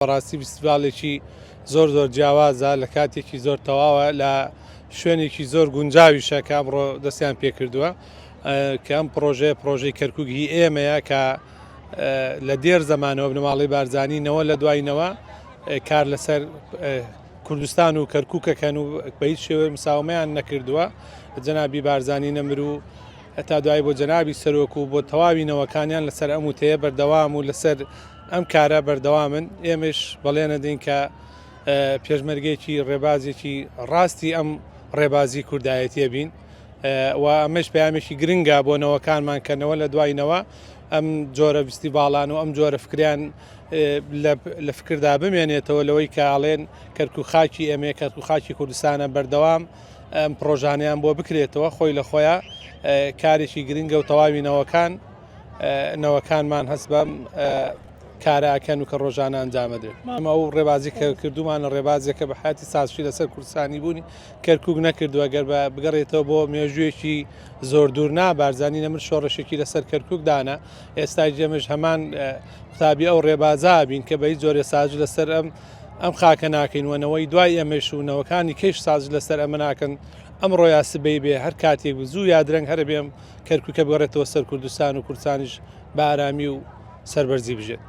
ڕاستی فستیڤالێکی زۆر جیاوازە لە کاتێکی زۆر تەواوە لە شوێنێکی زۆر گونجاویشە کە ئەمڕۆ دەستیان پێکردووە کە ئەم پرۆژەی کەرکووکی ئێمەیە کە لە دێر زەمانەوە بنەماڵی بارزانینەوە لە دوایینەوە کار لەسەر کوردستان و کەرکووکەکەن و بە هیچ شێوە مساومەیان نەکردووە جەنابی بارزانی نەمر و هەتا دوای بۆ جەنابی سەرۆک و بۆ تەواوینەوەکانیان لەسەر ئەم وتەیە بەردەوام و لەسەر ئەم کارە بەردەوامن ئێمەش بەڵێنەدەین کە پێشمەرگێکی ڕێبازێکی ڕاستی ئەم ڕێبازی کوردایەتیە بین و ئەمەش پامێکی گرنگە بۆ نەوەکانمان کەنەوە لە دوایینەوە ئەم جۆرە فستیڤاڵان و ئەم جۆرە فکریان لە فکردا بمێنێتەوە لەوەی کاڵێن کەرکووخاکی ئێمە کەرکووخاکی کوردستانە بەردەوام ئەم پرۆژانیان بۆ بکرێتەوە خۆی لە خۆیان کارێکی گرنگە و تەواوی نەوەکانمان هەست بەم کاراکەن و کە ڕۆژانە ئەنجامەدرێت ئەمە ئەو ڕێبازی کە کردومانە ڕێبازێکە بە حیاتی سازشی لەسەر کوردستانی بوونی کەرکووک نەکردووە گەر بە بگەڕێتەوە بۆ مێژوویەکی زۆر دوورنا بارزانی نەمر شۆڕشێکی لەسەر کەرکووک دانا ئێستای جێمەش هەمان قوتابی ئەو ڕێبازا بین کە بە هیچ جۆرێ سازش لەسەر ئەم خاکە ناکەینوەنەوەی دوای ئەمەشونەوەکانی کەش سازش لەسەر ئەمە ناکەن ئەم ڕۆیا سبەی بێ هەر کاتێک زوو یا درەنگ هەرە بێم کەرکووکە بگەڕێتەوە سەر کوردستان و کوردستانیش بە ئارامی و سەربەرزی بژێت.